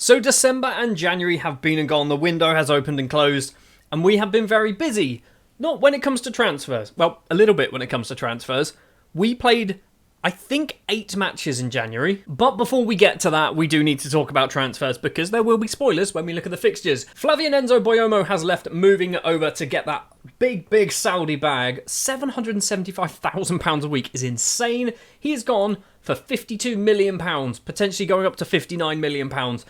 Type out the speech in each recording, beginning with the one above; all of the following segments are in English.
So December and January have been and gone, the window has opened and closed, and we have been very busy. Not when it comes to transfers. Well, a little bit when it comes to transfers. We played, I think, 8 matches in January. But before we get to that, we do need to talk about transfers because there will be spoilers when we look at the fixtures. Flavian Enzo Boyomo has left, moving over to get that big Saudi bag. £775,000 a week is insane. He is gone for £52 million, potentially going up to £59 million.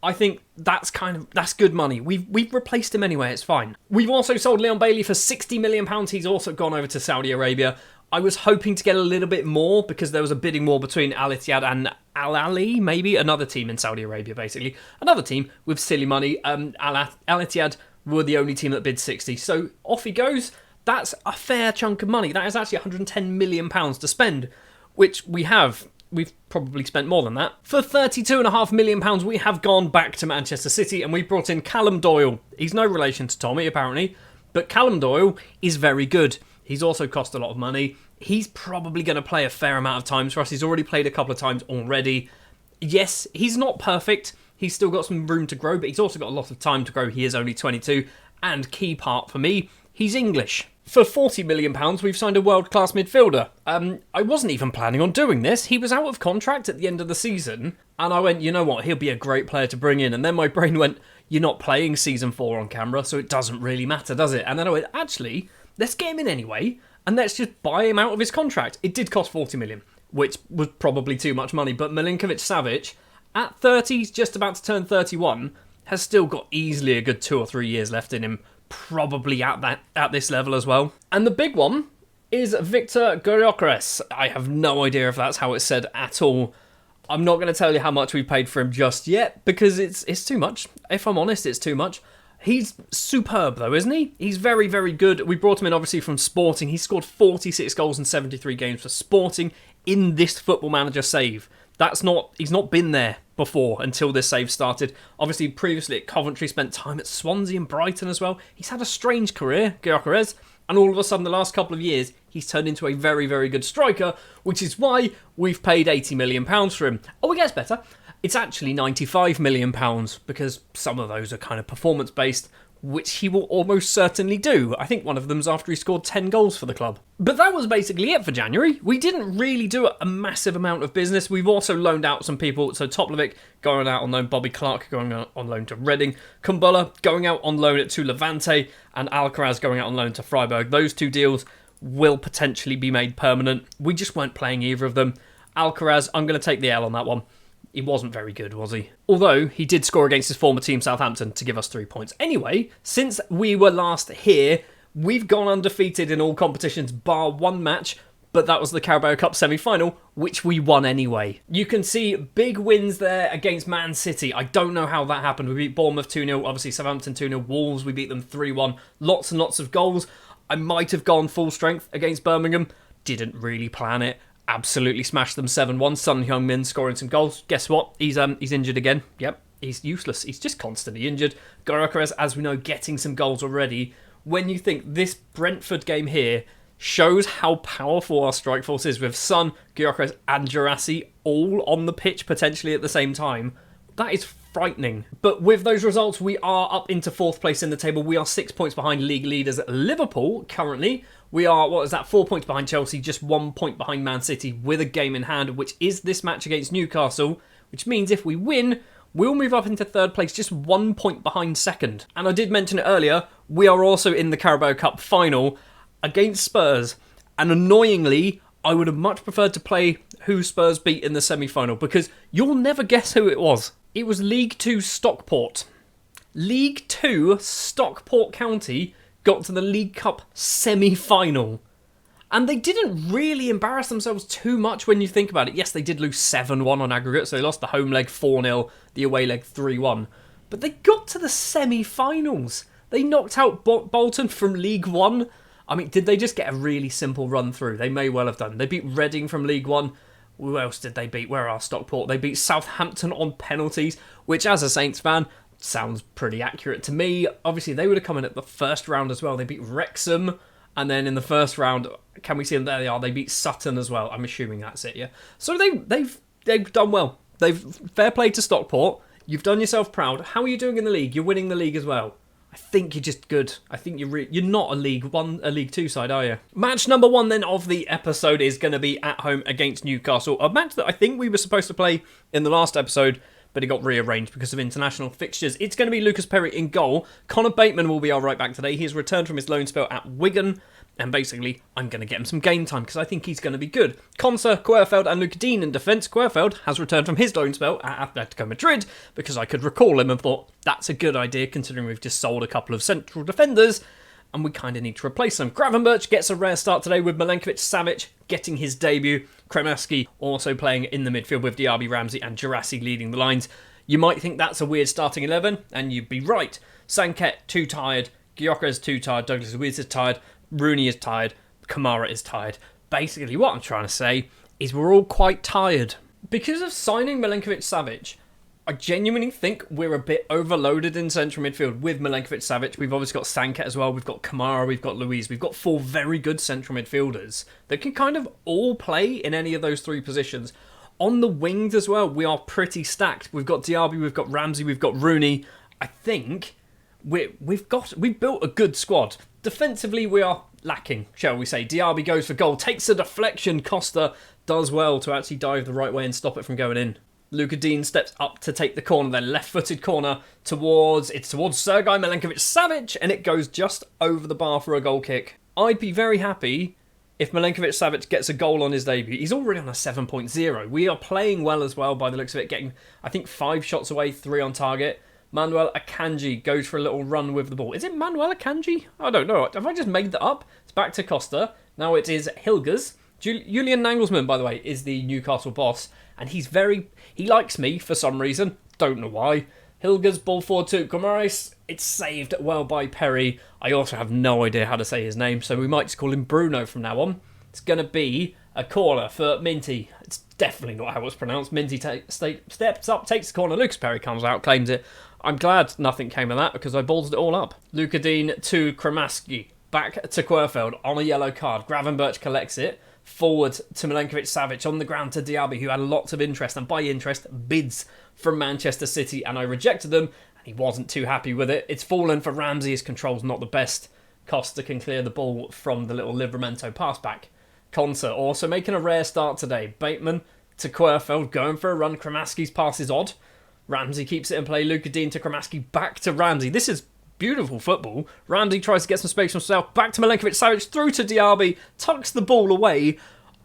I think that's good money. We've replaced him anyway, it's fine. We've also sold Leon Bailey for £60 million. He's also gone over to Saudi Arabia. I was hoping to get a little bit more because there was a bidding war between Al Ittihad and Al Ahly, maybe another team in Saudi Arabia, basically. Another team with silly money. Al Ittihad were the only team that bid 60. So off he goes. That's a fair chunk of money. That is actually £110 million to spend, which we have. We've probably spent more than that. For £32.5 million, we have gone back to Manchester City and we brought in Callum Doyle. He's no relation to Tommy, apparently, but Callum Doyle is very good. He's also cost a lot of money. He's probably going to play a fair amount of times for us. He's already played a couple of times already. Yes, he's not perfect. He's still got some room to grow, but he's also got a lot of time to grow. He is only 22. And key part for me, he's English. For £40 million, we've signed a world-class midfielder. I wasn't even planning on doing this. He was out of contract at the end of the season, and I went, you know what, he'll be a great player to bring in. And then my brain went, you're not playing Season 4 on camera, so it doesn't really matter, does it? And then I went, actually, let's get him in anyway, and let's just buy him out of his contract. It did cost £40 million, which was probably too much money, but Milinkovic-Savic, at 30, he's just about to turn 31, has still got easily a good 2 or 3 years left in him, probably at this level as well. And the big one is Victor Gyökeres. I have no idea if that's how it's said at all. I'm not going to tell you how much we paid for him just yet because it's too much. If I'm honest, it's too much. He's superb though, isn't he? He's very, very good. We brought him in obviously from Sporting. He scored 46 goals in 73 games for Sporting in this Football Manager save. He's not been there before until this save started. Obviously, previously at Coventry, spent time at Swansea and Brighton as well. He's had a strange career, Gyökeres, and all of a sudden, the last couple of years, he's turned into a very, very good striker, which is why we've paid £80 million for him. Oh, it gets better. It's actually £95 million because some of those are kind of performance-based, which he will almost certainly do. I think one of them's after he scored 10 goals for the club. But that was basically it for January. We didn't really do a massive amount of business. We've also loaned out some people. So Toplovic going out on loan, Bobby Clark going out on loan to Reading, Kumbulla going out on loan to Levante, and Alcaraz going out on loan to Freiburg. Those 2 deals will potentially be made permanent. We just weren't playing either of them. Alcaraz, I'm going to take the L on that one. He wasn't very good, was he? Although, he did score against his former team, Southampton, to give us 3 points. Anyway, since we were last here, we've gone undefeated in all competitions, bar 1 match, but that was the Carabao Cup semi-final, which we won anyway. You can see big wins there against Man City. I don't know how that happened. We beat Bournemouth 2-0, obviously Southampton 2-0, Wolves, we beat them 3-1. Lots and lots of goals. I might have gone full strength against Birmingham. Didn't really plan it. Absolutely smashed them 7-1. Son Heung-min scoring some goals. Guess what? He's injured again. Yep, he's useless. He's just constantly injured. Gyökeres, as we know, getting some goals already. When you think this Brentford game here shows how powerful our strike force is with Son, Gyökeres and Girassi all on the pitch potentially at the same time, that is frightening. But with those results, we are up into 4th place in the table. We are 6 points behind league leaders Liverpool currently. We are, 4 points behind Chelsea, just 1 point behind Man City with a game in hand, which is this match against Newcastle, which means if we win, we'll move up into 3rd place, just 1 point behind 2nd. And I did mention it earlier, we are also in the Carabao Cup final against Spurs. And annoyingly, I would have much preferred to play who Spurs beat in the semi-final because you'll never guess who it was. It was League 2 Stockport. League 2 Stockport County got to the League Cup semi-final. And they didn't really embarrass themselves too much when you think about it. Yes, they did lose 7-1 on aggregate, so they lost the home leg 4-0, the away leg 3-1. But they got to the semi-finals. They knocked out Bolton from League 1. I mean, did they just get a really simple run through? They may well have done. They beat Reading from League 1. Who else did they beat? Where are Stockport? They beat Southampton on penalties, which as a Saints fan, sounds pretty accurate to me. Obviously, they would have come in at the first round as well. They beat Wrexham, and then in the first round, can we see them? There they are. They beat Sutton as well. I'm assuming that's it, yeah. So they've done well. Fair play to Stockport. You've done yourself proud. How are you doing in the league? You're winning the league as well. I think you're just good. I think you're not a League Two side, are you? Match number 1 then of the episode is going to be at home against Newcastle. A match that I think we were supposed to play in the last episode, but it got rearranged because of international fixtures. It's going to be Lucas Perry in goal. Connor Bateman will be our right back today. He's returned from his loan spell at Wigan. And basically, I'm going to get him some game time because I think he's going to be good. Konsa, Querfeld and Luca Dean in defence. Querfeld has returned from his loan spell at Atletico Madrid because I could recall him and thought, that's a good idea considering we've just sold a couple of central defenders and we kind of need to replace them. Gravenberch gets a rare start today with Milenkovic-Savic getting his debut. Kremeski also playing in the midfield with Diaby, Ramsey and Gerassi leading the lines. You might think that's a weird starting 11 and you'd be right. Sanket, too tired. Gyökeres, too tired. Douglas Luiz is tired. Rooney is tired, Kamara is tired. Basically, what I'm trying to say is we're all quite tired. Because of signing Milenkovic-Savic, I genuinely think we're a bit overloaded in central midfield with Milenkovic-Savic. We've obviously got Sanket as well, we've got Kamara, we've got Luiz. We've got 4 very good central midfielders that can kind of all play in any of those 3 positions. On the wings as well, we are pretty stacked. We've got Diaby, we've got Ramsey, we've got Rooney. I think we've built a good squad. Defensively, we are lacking, shall we say. Diaby goes for goal, takes a deflection. Costa does well to actually dive the right way and stop it from going in. Luca Dean steps up to take the corner, then left-footed corner towards Sergei Milenkovic-Savic, and it goes just over the bar for a goal kick. I'd be very happy if Milenkovic-Savic gets a goal on his debut. He's already on a 7.0. We are playing well as well by the looks of it, getting, I think, 5 shots away, 3 on target. Manuel Akanji goes for a little run with the ball. Is it Manuel Akanji? I don't know. Have I just made that up? It's back to Costa. Now it is Hilgers. Julian Nagelsmann, by the way, is the Newcastle boss. And he likes me for some reason. Don't know why. Hilgers, ball forward to Gomares. It's saved well by Perry. I also have no idea how to say his name, so we might just call him Bruno from now on. It's going to be a corner for Minty. It's definitely not how it's pronounced. Minty steps up, takes the corner. Lucas Perry comes out, claims it. I'm glad nothing came of that because I ballsed it all up. Luca Dean to Kremeski. Back to Querfeld on a yellow card. Gravenberch collects it. Forward to Milenkovic-Savic on the ground to Diaby, who had lots of interest, and by interest, bids from Manchester City, and I rejected them, and he wasn't too happy with it. It's fallen for Ramsey, his control's not the best. Costa can clear the ball from the little Livramento pass back. Konsa also making a rare start today. Bateman to Querfeld, going for a run. Kremeski's pass is odd. Ramsey keeps it in play. Luca Dean to Kremeski, back to Ramsey. This is beautiful football. Ramsey tries to get some space for himself. Back to Milenkovic-Savic, through to Diaby, tucks the ball away.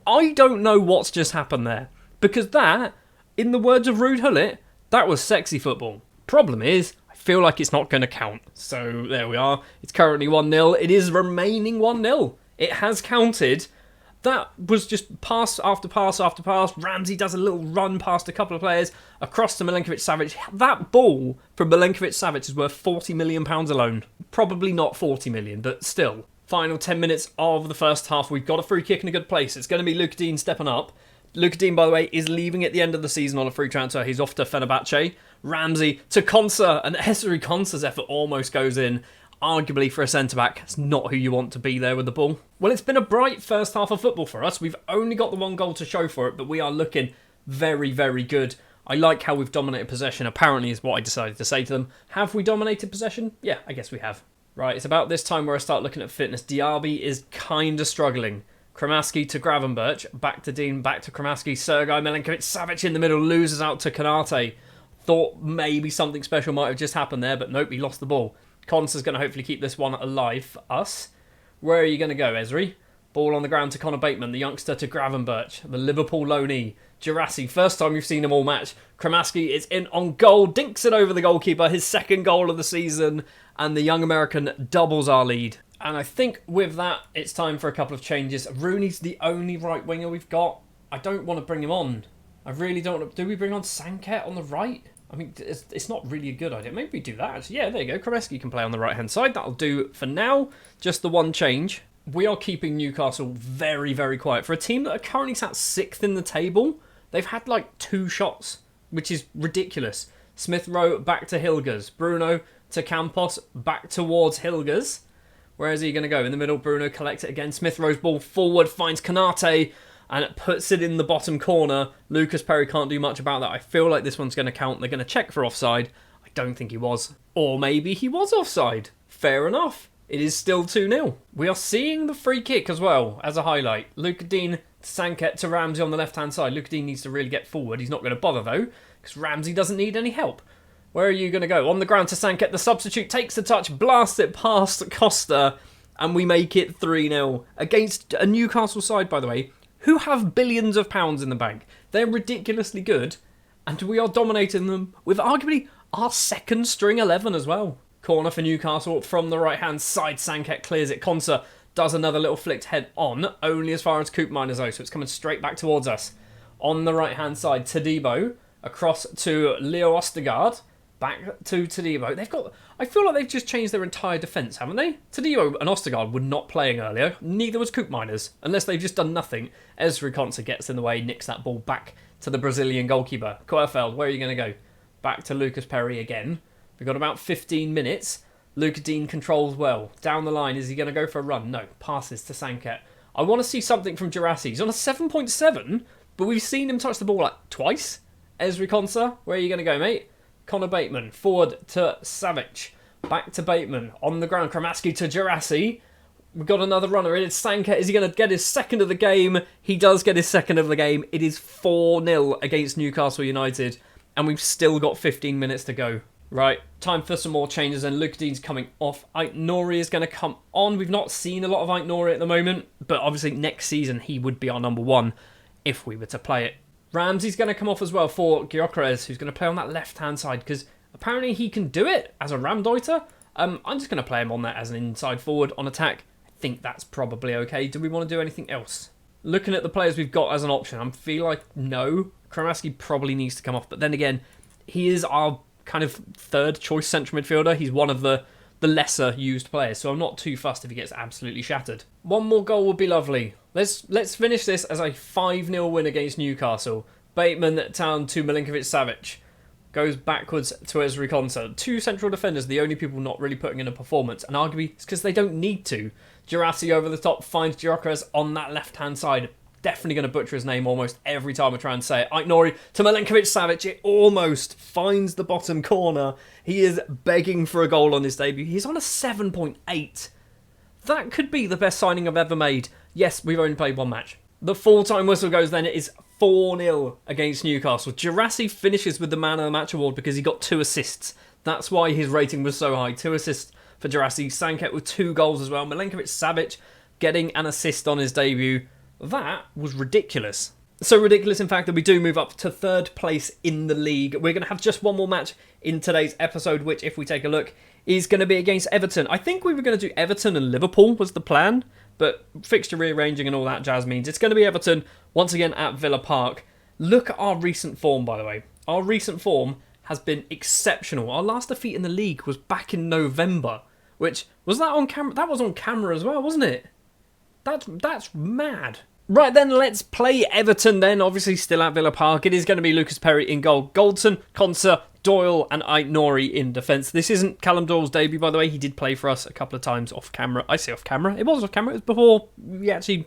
I don't know what's just happened there. Because that, in the words of Ruud Gullit, that was sexy football. Problem is, I feel like it's not going to count. So there we are. It's currently 1-0. It is remaining 1-0. It has counted. That was just pass after pass after pass. Ramsey does a little run past a couple of players across to Milenkovic-Savic. That ball from Milenkovic-Savic is worth £40 million alone. Probably not 40 million, but still. Final 10 minutes of the first half. We've got a free kick in a good place. It's going to be Luca Dean stepping up. Luca Dean, by the way, is leaving at the end of the season on a free transfer. He's off to Fenerbahce. Ramsey to Konsa, and Esri Konsa's effort almost goes in. Arguably, for a centre-back, it's not who you want to be there with the ball. Well, it's been a bright first half of football for us. We've only got the 1 goal to show for it, but we are looking very, very good. I like how we've dominated possession, apparently is what I decided to say to them. Have we dominated possession? Yeah, I guess we have. Right, it's about this time where I start looking at fitness. Diaby is kind of struggling. Kremeski to Gravenberch, back to Dean, back to Kremeski. Sergei Milenkovic-Savic in the middle, loses out to Konate. Thought maybe something special might have just happened there, but nope, he lost the ball. Konsa's going to hopefully keep this one alive for us. Where are you going to go, Esri? Ball on the ground to Connor Bateman, the youngster to Gravenberch, the Liverpool loanee. Gerassi, first time we've seen him all match. Kremeski is in on goal, dinks it over the goalkeeper, his 2nd goal of the season, and the young American doubles our lead. And I think with that, it's time for a couple of changes. Rooney's the only right winger we've got. I don't want to bring him on. I really don't want to. Do we bring on Sanket on the right? I mean, it's not really a good idea. Maybe we do that. Yeah, there you go. Kremeski can play on the right-hand side. That'll do for now. Just the one change. We are keeping Newcastle very, very quiet. For a team that are currently sat 6th in the table, they've had like 2 shots, which is ridiculous. Smith Rowe back to Hilgers. Bruno to Campos, back towards Hilgers. Where is he going to go? In the middle, Bruno collects it again. Smith Rowe's ball forward, finds Konate. and it puts it in the bottom corner. Lucas Perry can't do much about that. I feel like this one's going to count. They're going to check for offside. I don't think he was. Or maybe he was offside. Fair enough. It is still 2-0. We are seeing the free kick as well as a highlight. Luca Dean to Sanket to Ramsey on the left-hand side. Luca Dean needs to really get forward. He's not going to bother, though, because Ramsey doesn't need any help. Where are you going to go? On the ground to Sanket. The substitute takes the touch, blasts it past Costa, and we make it 3-0 against a Newcastle side, by the way, who have billions of pounds in the bank. They're ridiculously good, and we are dominating them with arguably our second string 11 as well. Corner for Newcastle from the right-hand side. Sanket clears it. Konsa does another little flicked head on, only as far as Coop Miners though, so it's coming straight back towards us. On the right-hand side, Todibo across to Leo Ostergaard. Back to Todibo. I feel like they've just changed their entire defence, haven't they? Todibo and Ostergaard were not playing earlier. Neither was Coop Miners, unless they've just done nothing. Ezri Konsa gets in the way, nicks that ball back to the Brazilian goalkeeper. Querfeld, where are you going to go? Back to Lucas Perry again. We've got about 15 minutes. Luca Dean controls well. Down the line, is he going to go for a run? No. Passes to Sanket. I want to see something from Girassi. He's on a 7.7, but we've seen him touch the ball like twice. Ezri Konsa, where are you going to go, mate? Connor Bateman, forward to Savic. Back to Bateman. On the ground, Kramaski to Girassi. We've got another runner. It's Sanket. Is he going to get his second of the game? He does get his second of the game. It is 4-0 against Newcastle United, and we've still got 15 minutes to go. Right, time for some more changes, and Luca Dean's coming off. Aït-Nouri is going to come on. We've not seen a lot of Aït-Nouri at the moment, but obviously next season he would be our number one if we were to play it. Ramsey's going to come off as well for Gyökeres, who's going to play on that left-hand side, because apparently he can do it as a Ramdeuter. I'm just going to play him on that as an inside forward on attack. I think that's probably okay. Do we want to do anything else? Looking at the players we've got as an option, I feel like no. Kramaski probably needs to come off, but then again, he is our kind of third choice central midfielder. He's one of the lesser used players, so I'm not too fussed if he gets absolutely shattered. One more goal would be lovely. Let's finish this as a 5-0 win against Newcastle. Bateman down to Milinkovic-Savic. Goes backwards to Ezri Konsa. Two central defenders, the only people not really putting in a performance, and arguably it's because they don't need to. Girassi over the top finds Gyökeres on that left-hand side. Definitely going to butcher his name almost every time I try and say it. Aït-Nouri to Milinkovic-Savic. It almost finds the bottom corner. He is begging for a goal on his debut. He's on a 7.8. That could be the best signing I've ever made. Yes, we've only played one match. The full-time whistle goes then. It is 4-0 against Newcastle. Girassi finishes with the Man of the Match award because he got 2 assists. That's why his rating was so high. 2 assists for Girassi. Sanket with 2 goals as well. Milinkovic-Savic getting an assist on his debut. That was ridiculous. So ridiculous, in fact, that we do move up to 3rd place in the league. We're going to have just one more match in today's episode, which, if we take a look, is going to be against Everton. I think we were going to do Everton and Liverpool was the plan, but fixture rearranging and all that jazz means it's going to be Everton, once again at Villa Park. Look at our recent form, by the way. Our recent form has been exceptional. Our last defeat in the league was back in November, which, was that on camera? That was on camera as well, wasn't it? That's mad. Right then, let's play Everton then. Obviously still at Villa Park. It is going to be Lucas Perry in goal. Goldson, Konsa, Doyle and Aït-Nouri in defence. This isn't Callum Doyle's debut, by the way. He did play for us a couple of times off camera. I say off camera. It was off camera. It was before we actually,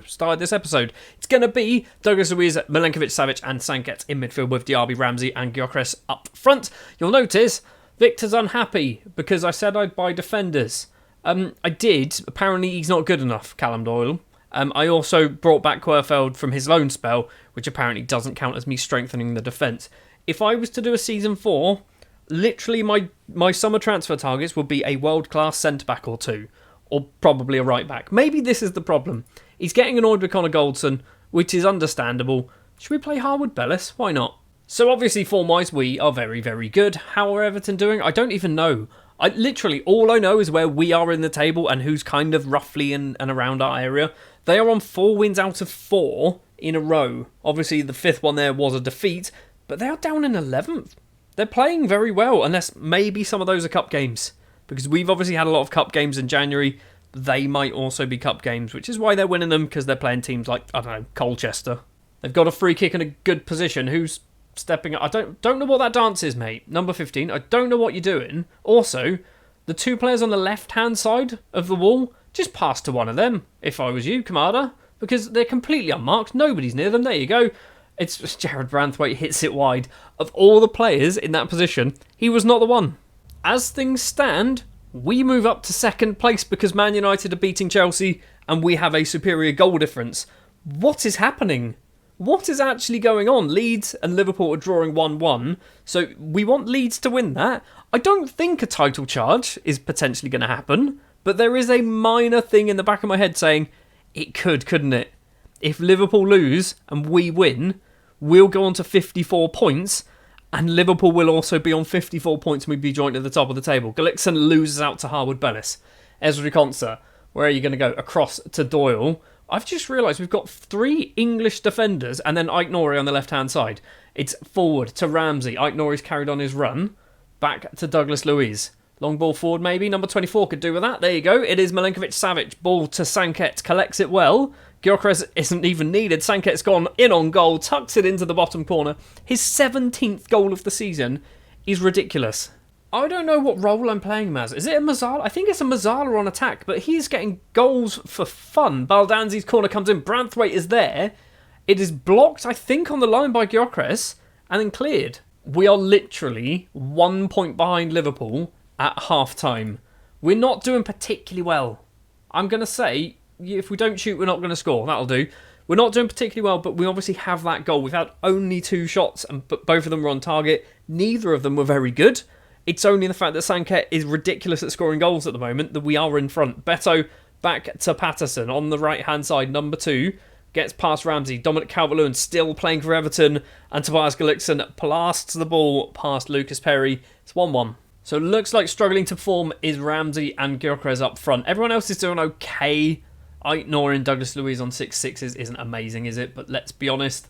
started this episode. It's going to be Douglas Luiz, Milinkovic-Savic and Sanket in midfield with Diaby, Ramsey and Gyökeres up front. You'll notice Victor's unhappy because I said I'd buy defenders. I did. Apparently he's not good enough, Callum Doyle. I also brought back Querfeld from his loan spell, which apparently doesn't count as me strengthening the defence. If I was to do a Season 4, literally my summer transfer targets would be a world-class centre-back or 2, or probably a right-back. Maybe this is the problem. He's getting annoyed with Connor Goldson, which is understandable. Should we play Harwood Bellis? Why not? So obviously, form-wise, we are very, very good. How are Everton doing? I don't even know. All I know is where we are in the table and who's kind of roughly in and around our area. They are on 4 wins out of 4 in a row. Obviously, the 5th one there was a defeat, but they are down in 11th. They're playing very well, unless maybe some of those are cup games. Because we've obviously had a lot of cup games in January. They might also be cup games, which is why they're winning them, because they're playing teams like, I don't know, Colchester. They've got a free kick in a good position. Who's stepping up? I don't know what that dance is, mate. Number 15, I don't know what you're doing. Also, the 2 players on the left-hand side of the wall, just pass to one of them. If I was you, Kamada, because they're completely unmarked. Nobody's near them. There you go. It's Jared Branthwaite hits it wide. Of all the players in that position, he was not the one. As things stand, we move up to second place because Man United are beating Chelsea and we have a superior goal difference. What is happening? What is actually going on? Leeds and Liverpool are drawing 1-1, so we want Leeds to win that. I don't think a title charge is potentially going to happen, but there is a minor thing in the back of my head saying it could, couldn't it? If Liverpool lose and we win, we'll go on to 54 points, and Liverpool will also be on 54 points and we'd be joint at the top of the table. Gullikson loses out to Harwood Bellis. Ezri Konsa, where are you going to go? Across to Doyle. I've just realised we've got 3 English defenders and then Ike Norrie on the left-hand side. It's forward to Ramsey. Ike Norrie's carried on his run. Back to Douglas Luiz. Long ball forward maybe. Number 24 could do with that. There you go. It is Milenkovic-Savic. Ball to Sanket. Collects it well. Gyökeres isn't even needed. Sanket's gone in on goal. Tucks it into the bottom corner. His 17th goal of the season is ridiculous. I don't know what role I'm playing him as. Is it a Mazzala? I think it's a Mazzala on attack, but he's getting goals for fun. Baldanzi's corner comes in. Branthwaite is there. It is blocked, I think, on the line by Gyökeres and then cleared. We are literally 1 point behind Liverpool at half-time. We're not doing particularly well. I'm going to say, if we don't shoot, we're not going to score. That'll do. We're not doing particularly well, but we obviously have that goal. We've had only 2 shots, and both of them were on target. Neither of them were very good. It's only the fact that Sanket is ridiculous at scoring goals at the moment that we are in front. Beto back to Patterson on the right-hand side. Number 2 gets past Ramsey. Dominic Calvert-Lewin still playing for Everton. And Tobias Gullikson blasts the ball past Lucas Perry. It's 1-1. So it looks like struggling to perform is Ramsey and Gyökeres up front. Everyone else is doing okay. Ike Norrie and Douglas Luiz on 6-6s isn't amazing, is it? But let's be honest,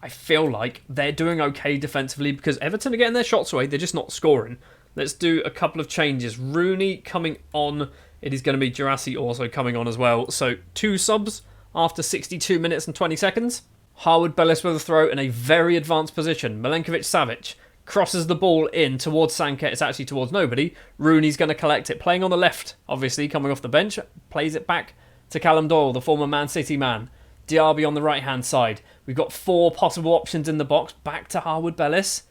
I feel like they're doing okay defensively because Everton are getting their shots away. They're just not scoring. Let's do a couple of changes. Rooney coming on. It is going to be Girassi also coming on as well. So 2 subs after 62 minutes and 20 seconds. Harwood Bellis with a throw in a very advanced position. Milenkovic-Savic crosses the ball in towards Sanket. It's actually towards nobody. Rooney's going to collect it. Playing on the left, obviously, coming off the bench. Plays it back to Callum Doyle, the former Man City man. Diaby on the right-hand side. We've got 4 possible options in the box. Back to Harwood Bellis.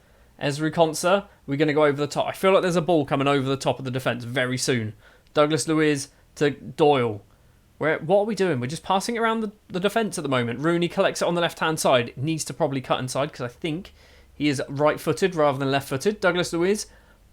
Ezri Konsa, we're going to go over the top. I feel like there's a ball coming over the top of the defence very soon. Douglas Luiz to Doyle. What are we doing? We're just passing it around the defence at the moment. Rooney collects it on the left-hand side. It needs to probably cut inside because I think he is right-footed rather than left-footed. Douglas Luiz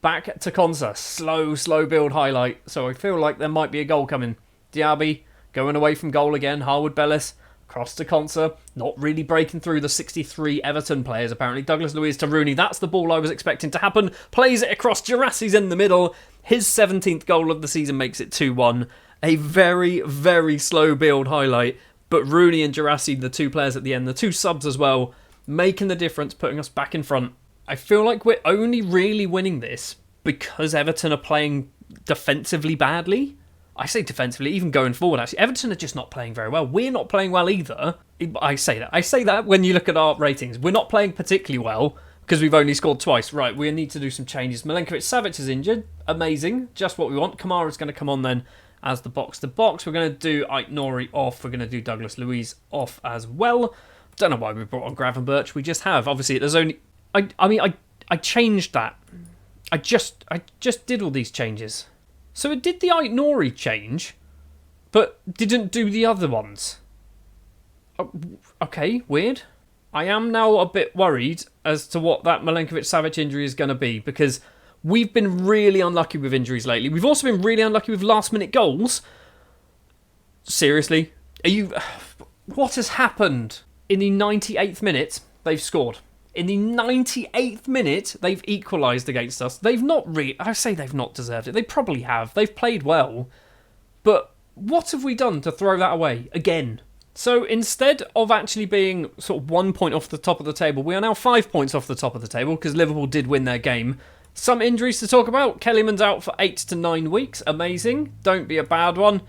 back to Konsa. Slow build highlight. So I feel like there might be a goal coming. Diaby going away from goal again. Harwood Bellis. Cross to Konsa, not really breaking through the 63 Everton players apparently. Douglas Luiz to Rooney, that's the ball I was expecting to happen. Plays it across, Girassi's in the middle. His 17th goal of the season makes it 2-1. A very, very slow build highlight. But Rooney and Girassi, the 2 players at the end, the 2 subs as well, making the difference, putting us back in front. I feel like we're only really winning this because Everton are playing defensively badly. I say defensively, even going forward, actually. Everton are just not playing very well. We're not playing well either. I say that when you look at our ratings. We're not playing particularly well because we've only scored twice. Right, we need to do some changes. Milenkovic-Savic is injured. Amazing. Just what we want. Kamara's going to come on then as the box-to-box. We're going to do Ike Norrie off. We're going to do Douglas Luiz off as well. Don't know why we brought on Gravenberch. We just have. Obviously, there's only... I changed that. I just did all these changes. So it did the Ike Norrie change, but didn't do the other ones. Okay, weird. I am now a bit worried as to what that Milenkovic-Savic injury is going to be, because we've been really unlucky with injuries lately. We've also been really unlucky with last-minute goals. Seriously? What has happened? In the 98th minute, they've scored. In the 98th minute, they've equalised against us. They've not I say they've not deserved it. They probably have. They've played well. But what have we done to throw that away again? So instead of actually being sort of 1 point off the top of the table, we are now 5 points off the top of the table because Liverpool did win their game. Some injuries to talk about. Kellyman's out for 8 to 9 weeks. Amazing. Don't be a bad one.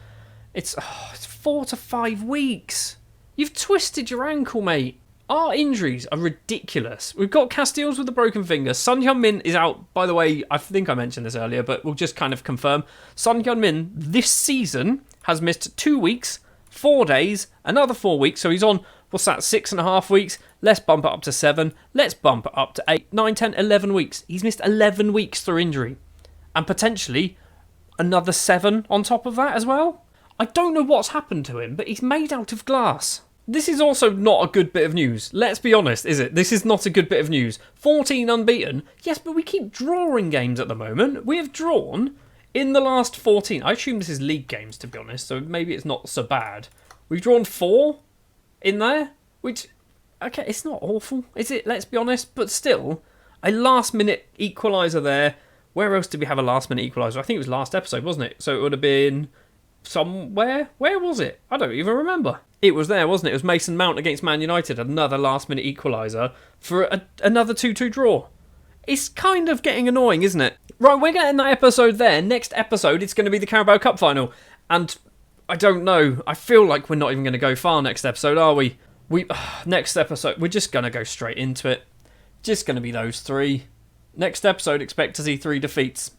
It's 4 to 5 weeks. You've twisted your ankle, mate. Our injuries are ridiculous. We've got Castiles with a broken finger. Son Heung-min is out. By the way, I think I mentioned this earlier, but we'll just kind of confirm. Son Heung-min this season has missed 2 weeks, 4 days, another 4 weeks, so he's on, what's that, 6.5 weeks? Let's bump it up to 7, let's bump it up to 8, 9, 10, 11 weeks. He's missed 11 weeks through injury, and potentially another 7 on top of that as well. I don't know what's happened to him, but he's made out of glass. This is also not a good bit of news. Let's be honest, is it? This is not a good bit of news. 14 unbeaten. Yes, but we keep drawing games at the moment. We have drawn in the last 14. I assume this is league games, to be honest, so maybe it's not so bad. We've drawn 4 in there, which, okay, it's not awful, is it? Let's be honest, but still, a last-minute equaliser there. Where else did we have a last-minute equaliser? I think it was last episode, wasn't it? So it would have been somewhere. Where was it? I don't even remember. It was there, wasn't it? It was Mason Mount against Man United, another last-minute equaliser for another 2-2 draw. It's kind of getting annoying, isn't it? Right, we're getting that episode there. Next episode, it's going to be the Carabao Cup final. And I don't know. I feel like we're not even going to go far next episode, are we? Next episode, we're just going to go straight into it. Just going to be those 3. Next episode, expect to see 3 defeats.